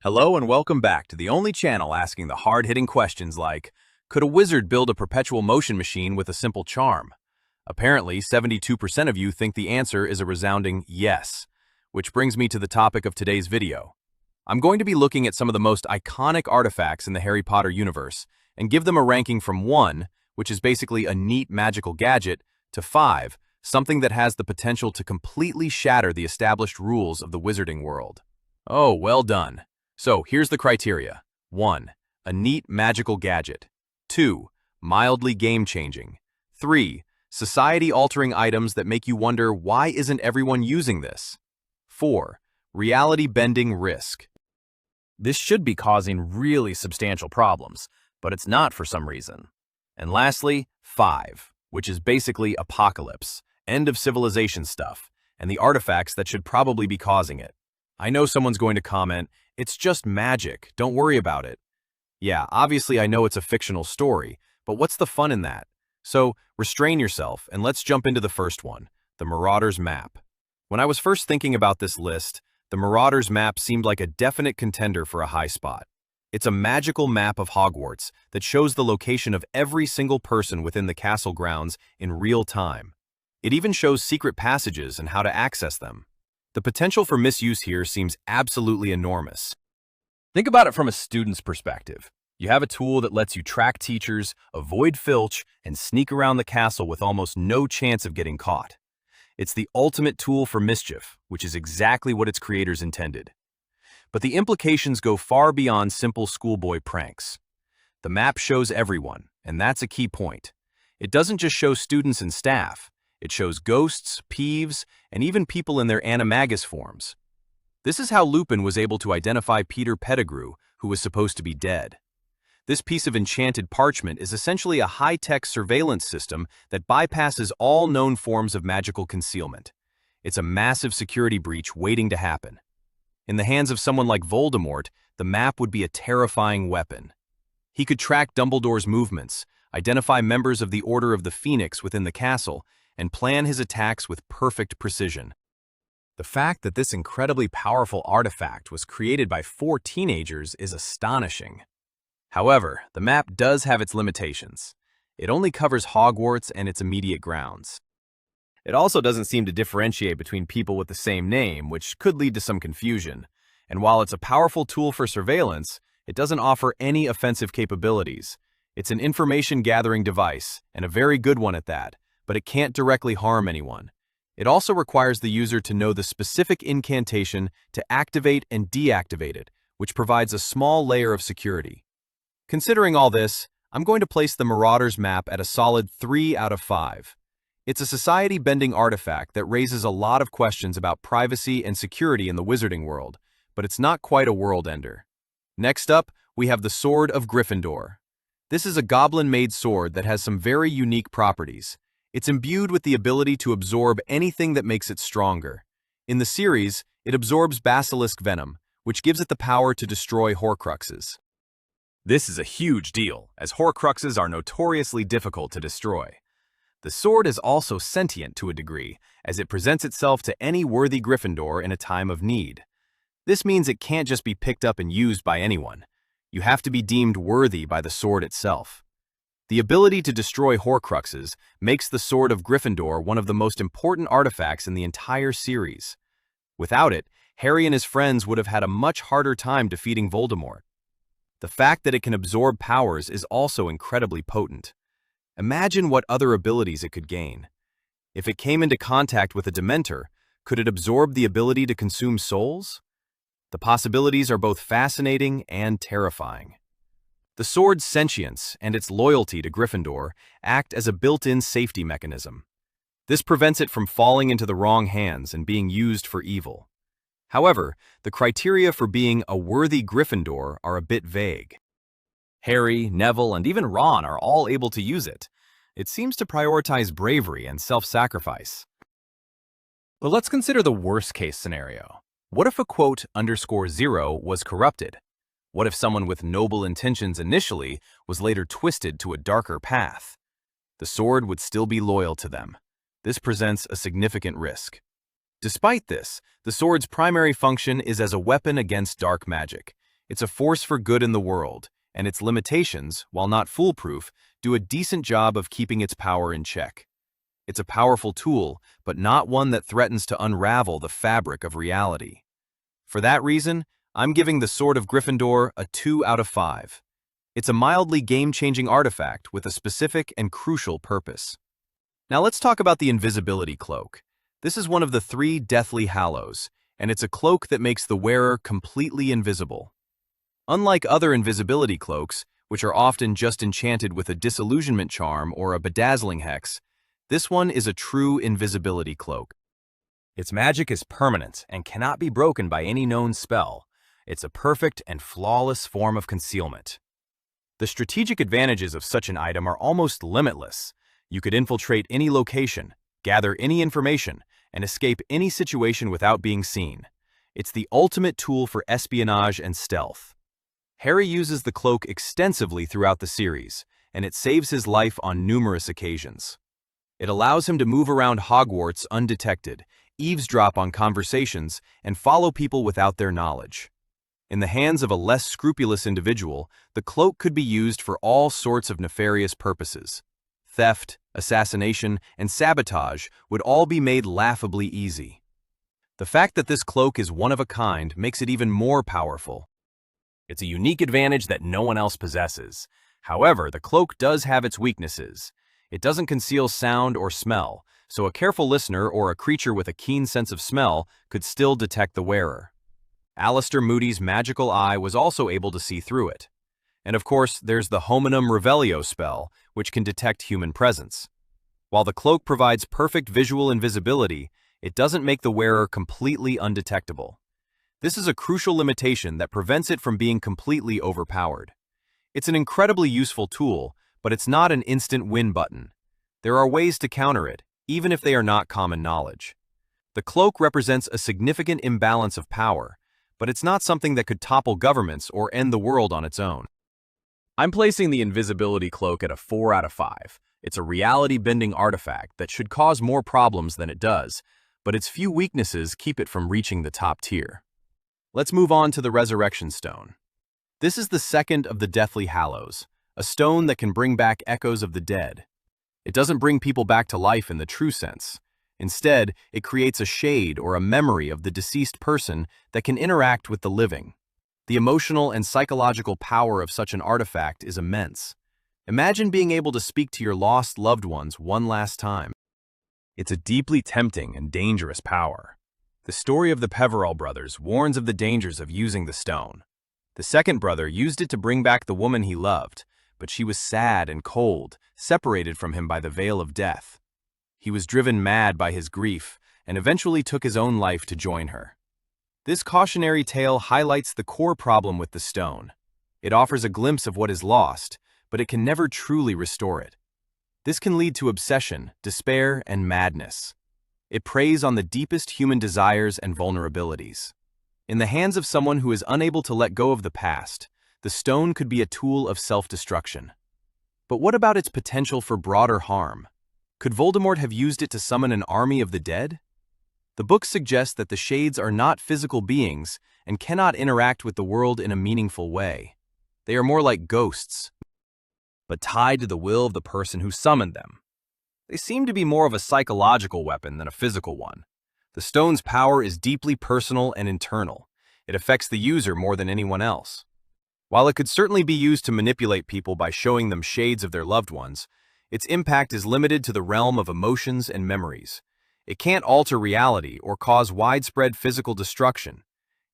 Hello and welcome back to the only channel asking the hard-hitting questions like, could a wizard build a perpetual motion machine with a simple charm? Apparently, 72% of you think the answer is a resounding yes, which brings me to the topic of today's video. I'm going to be looking at some of the most iconic artifacts in the Harry Potter universe and give them a ranking from 1, which is basically a neat magical gadget, to 5, something that has the potential to completely shatter the established rules of the wizarding world. Oh, well done. So here's the criteria. 1. A neat magical gadget. 2. Mildly game-changing. 3. Society-altering items that make you wonder why isn't everyone using this. 4. Reality-bending risk. This should be causing really substantial problems, but it's not for some reason. And lastly, 5, which is basically apocalypse, end of civilization stuff, and the artifacts that should probably be causing it. I know someone's going to comment, it's just magic, don't worry about it. Yeah, obviously I know it's a fictional story, but what's the fun in that? So, restrain yourself and let's jump into the first one, the Marauder's Map. When I was first thinking about this list, the Marauder's Map seemed like a definite contender for a high spot. It's a magical map of Hogwarts that shows the location of every single person within the castle grounds in real time. It even shows secret passages and how to access them. The potential for misuse here seems absolutely enormous. Think about it from a student's perspective. You have a tool that lets you track teachers, avoid filch, and sneak around the castle with almost no chance of getting caught. It's the ultimate tool for mischief, which is exactly what its creators intended. But the implications go far beyond simple schoolboy pranks. The map shows everyone, and that's a key point. It doesn't just show students and staff. It shows ghosts, peeves, and even people in their animagus forms. This is how Lupin was able to identify Peter Pettigrew, who was supposed to be dead. This piece of enchanted parchment is essentially a high-tech surveillance system that bypasses all known forms of magical concealment. It's a massive security breach waiting to happen. In the hands of someone like Voldemort, the map would be a terrifying weapon. He could track Dumbledore's movements, identify members of the Order of the Phoenix within the castle, and plan his attacks with perfect precision. The fact that this incredibly powerful artifact was created by 4 teenagers is astonishing. However, the map does have its limitations. It only covers Hogwarts and its immediate grounds. It also doesn't seem to differentiate between people with the same name, which could lead to some confusion. And while it's a powerful tool for surveillance, it doesn't offer any offensive capabilities. It's an information-gathering device, and a very good one at that, but it can't directly harm anyone. It also requires the user to know the specific incantation to activate and deactivate it, which provides a small layer of security. Considering all this, I'm going to place the Marauder's Map at a solid 3 out of 5. It's a society-bending artifact that raises a lot of questions about privacy and security in the wizarding world, but it's not quite a world-ender. Next up, we have the Sword of Gryffindor. This is a goblin-made sword that has some very unique properties. It's imbued with the ability to absorb anything that makes it stronger. In the series, it absorbs basilisk venom, which gives it the power to destroy Horcruxes. This is a huge deal, as Horcruxes are notoriously difficult to destroy. The sword is also sentient to a degree, as it presents itself to any worthy Gryffindor in a time of need. This means it can't just be picked up and used by anyone. You have to be deemed worthy by the sword itself. The ability to destroy Horcruxes makes the Sword of Gryffindor one of the most important artifacts in the entire series. Without it, Harry and his friends would have had a much harder time defeating Voldemort. The fact that it can absorb powers is also incredibly potent. Imagine what other abilities it could gain. If it came into contact with a Dementor, could it absorb the ability to consume souls? The possibilities are both fascinating and terrifying. The sword's sentience and its loyalty to Gryffindor act as a built-in safety mechanism. This prevents it from falling into the wrong hands and being used for evil. However, the criteria for being a worthy Gryffindor are a bit vague. Harry, Neville, and even Ron are all able to use it. It seems to prioritize bravery and self-sacrifice. But let's consider the worst-case scenario. What if a quote_0 was corrupted? What if someone with noble intentions initially was later twisted to a darker path? The sword would still be loyal to them. This presents a significant risk. Despite this, the sword's primary function is as a weapon against dark magic. It's a force for good in the world, and its limitations, while not foolproof, do a decent job of keeping its power in check. It's a powerful tool, but not one that threatens to unravel the fabric of reality. For that reason, I'm giving the Sword of Gryffindor a 2 out of 5. It's a mildly game-changing artifact with a specific and crucial purpose. Now let's talk about the Invisibility Cloak. This is one of the 3 Deathly Hallows, and it's a cloak that makes the wearer completely invisible. Unlike other invisibility cloaks, which are often just enchanted with a disillusionment charm or a bedazzling hex, this one is a true invisibility cloak. Its magic is permanent and cannot be broken by any known spell. It's a perfect and flawless form of concealment. The strategic advantages of such an item are almost limitless. You could infiltrate any location, gather any information, and escape any situation without being seen. It's the ultimate tool for espionage and stealth. Harry uses the cloak extensively throughout the series, and it saves his life on numerous occasions. It allows him to move around Hogwarts undetected, eavesdrop on conversations, and follow people without their knowledge. In the hands of a less scrupulous individual, the cloak could be used for all sorts of nefarious purposes. Theft, assassination, and sabotage would all be made laughably easy. The fact that this cloak is one of a kind makes it even more powerful. It's a unique advantage that no one else possesses. However, the cloak does have its weaknesses. It doesn't conceal sound or smell, so a careful listener or a creature with a keen sense of smell could still detect the wearer. Alastor Moody's magical eye was also able to see through it. And of course, there's the Hominum Revelio spell, which can detect human presence. While the cloak provides perfect visual invisibility, it doesn't make the wearer completely undetectable. This is a crucial limitation that prevents it from being completely overpowered. It's an incredibly useful tool, but it's not an instant win button. There are ways to counter it, even if they are not common knowledge. The cloak represents a significant imbalance of power, but it's not something that could topple governments or end the world on its own. I'm placing the Invisibility Cloak at a 4 out of 5. It's a reality-bending artifact that should cause more problems than it does, but its few weaknesses keep it from reaching the top tier. Let's move on to the Resurrection Stone. This is the second of the Deathly Hallows, a stone that can bring back echoes of the dead. It doesn't bring people back to life in the true sense. Instead, it creates a shade or a memory of the deceased person that can interact with the living. The emotional and psychological power of such an artifact is immense. Imagine being able to speak to your lost loved ones one last time. It's a deeply tempting and dangerous power. The story of the Peverell brothers warns of the dangers of using the stone. The second brother used it to bring back the woman he loved, but she was sad and cold, separated from him by the veil of death. He was driven mad by his grief and eventually took his own life to join her. This cautionary tale highlights the core problem with the stone. It offers a glimpse of what is lost, but it can never truly restore it. This can lead to obsession, despair, and madness. It preys on the deepest human desires and vulnerabilities. In the hands of someone who is unable to let go of the past, the stone could be a tool of self-destruction. But what about its potential for broader harm? Could Voldemort have used it to summon an army of the dead? The book suggests that the shades are not physical beings and cannot interact with the world in a meaningful way. They are more like ghosts, but tied to the will of the person who summoned them. They seem to be more of a psychological weapon than a physical one. The stone's power is deeply personal and internal. It affects the user more than anyone else. While it could certainly be used to manipulate people by showing them shades of their loved ones, its impact is limited to the realm of emotions and memories. It can't alter reality or cause widespread physical destruction.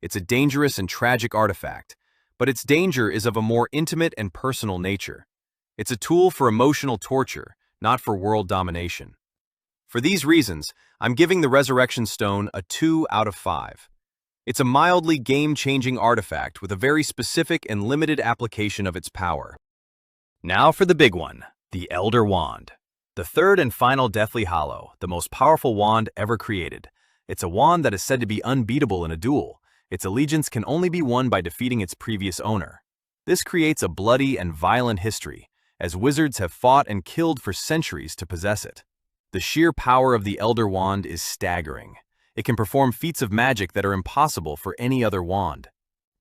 It's a dangerous and tragic artifact, but its danger is of a more intimate and personal nature. It's a tool for emotional torture, not for world domination. For these reasons, I'm giving the Resurrection Stone a 2 out of 5. It's a mildly game-changing artifact with a very specific and limited application of its power. Now for the big one, the Elder Wand. The third and final Deathly Hallow, the most powerful wand ever created. It's a wand that is said to be unbeatable in a duel. Its allegiance can only be won by defeating its previous owner. This creates a bloody and violent history, as wizards have fought and killed for centuries to possess it. The sheer power of the Elder Wand is staggering. It can perform feats of magic that are impossible for any other wand.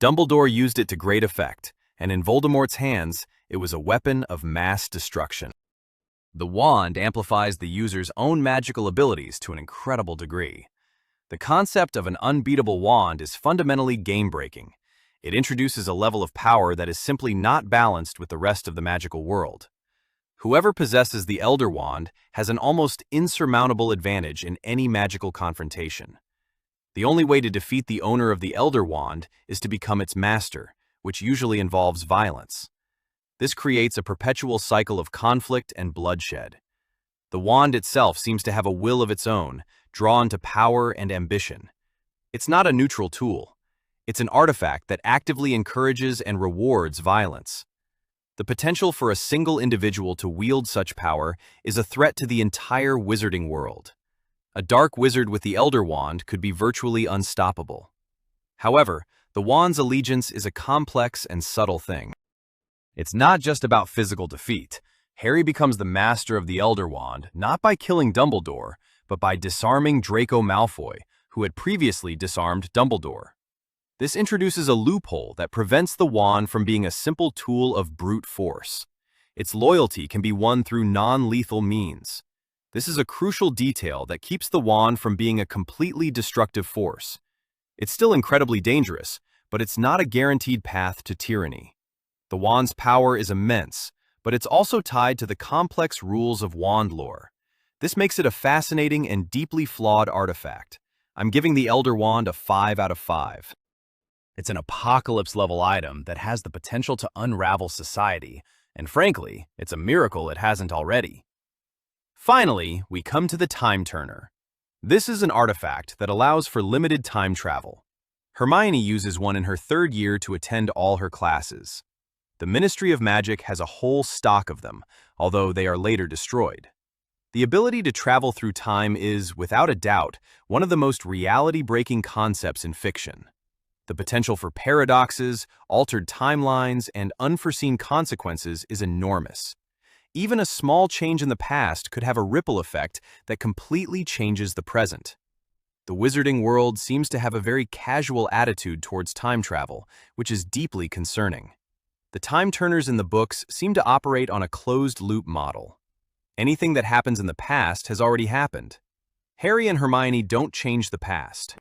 Dumbledore used it to great effect, and in Voldemort's hands, it was a weapon of mass destruction. The wand amplifies the user's own magical abilities to an incredible degree. The concept of an unbeatable wand is fundamentally game-breaking. It introduces a level of power that is simply not balanced with the rest of the magical world. Whoever possesses the Elder Wand has an almost insurmountable advantage in any magical confrontation. The only way to defeat the owner of the Elder Wand is to become its master, which usually involves violence. This creates a perpetual cycle of conflict and bloodshed. The wand itself seems to have a will of its own, drawn to power and ambition. It's not a neutral tool. It's an artifact that actively encourages and rewards violence. The potential for a single individual to wield such power is a threat to the entire wizarding world. A dark wizard with the Elder Wand could be virtually unstoppable. However, the wand's allegiance is a complex and subtle thing. It's not just about physical defeat. Harry becomes the master of the Elder Wand not by killing Dumbledore, but by disarming Draco Malfoy, who had previously disarmed Dumbledore. This introduces a loophole that prevents the wand from being a simple tool of brute force. Its loyalty can be won through non-lethal means. This is a crucial detail that keeps the wand from being a completely destructive force. It's still incredibly dangerous, but it's not a guaranteed path to tyranny. The wand's power is immense, but it's also tied to the complex rules of wand lore. This makes it a fascinating and deeply flawed artifact. I'm giving the Elder Wand a 5 out of 5. It's an apocalypse-level item that has the potential to unravel society, and frankly, it's a miracle it hasn't already. Finally, we come to the Time Turner. This is an artifact that allows for limited time travel. Hermione uses one in her 3rd year to attend all her classes. The Ministry of Magic has a whole stock of them, although they are later destroyed. The ability to travel through time is, without a doubt, one of the most reality-breaking concepts in fiction. The potential for paradoxes, altered timelines, and unforeseen consequences is enormous. Even a small change in the past could have a ripple effect that completely changes the present. The wizarding world seems to have a very casual attitude towards time travel, which is deeply concerning. The time turners in the books seem to operate on a closed-loop model. Anything that happens in the past has already happened. Harry and Hermione don't change the past.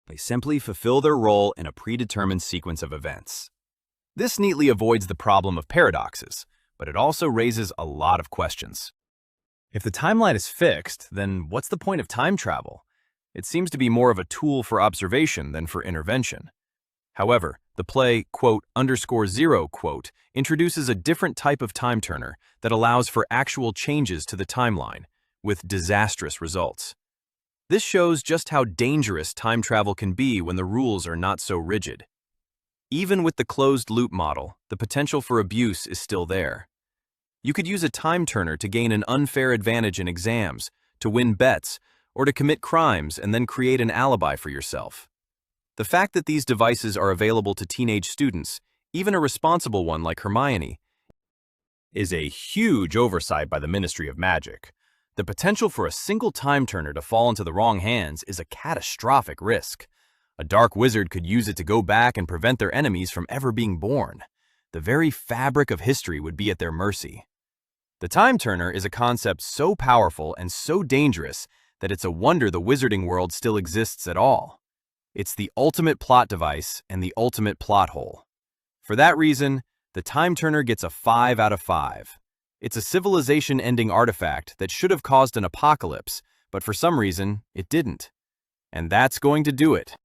They simply fulfill their role in a predetermined sequence of events. This neatly avoids the problem of paradoxes, but it also raises a lot of questions. If the timeline is fixed, then what's the point of time travel? It seems to be more of a tool for observation than for intervention. However, the play, _0, introduces a different type of time turner that allows for actual changes to the timeline, with disastrous results. This shows just how dangerous time travel can be when the rules are not so rigid. Even with the closed-loop model, the potential for abuse is still there. You could use a time turner to gain an unfair advantage in exams, to win bets, or to commit crimes and then create an alibi for yourself. The fact that these devices are available to teenage students, even a responsible one like Hermione, is a huge oversight by the Ministry of Magic. The potential for a single time turner to fall into the wrong hands is a catastrophic risk. A dark wizard could use it to go back and prevent their enemies from ever being born. The very fabric of history would be at their mercy. The time turner is a concept so powerful and so dangerous that it's a wonder the wizarding world still exists at all. It's the ultimate plot device and the ultimate plot hole. For that reason, the time turner gets a 5 out of 5. It's a civilization-ending artifact that should have caused an apocalypse, but for some reason, it didn't. And that's going to do it.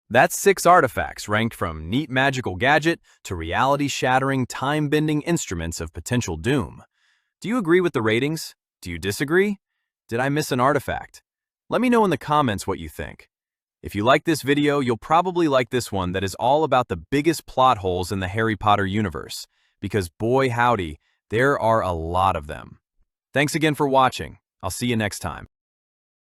That's 6 artifacts ranked from neat magical gadget to reality-shattering, time-bending instruments of potential doom. Do you agree with the ratings? Do you disagree? Did I miss an artifact? Let me know in the comments what you think. If you like this video, you'll probably like this one that is all about the biggest plot holes in the Harry Potter universe, because boy howdy, there are a lot of them. Thanks again for watching. I'll see you next time.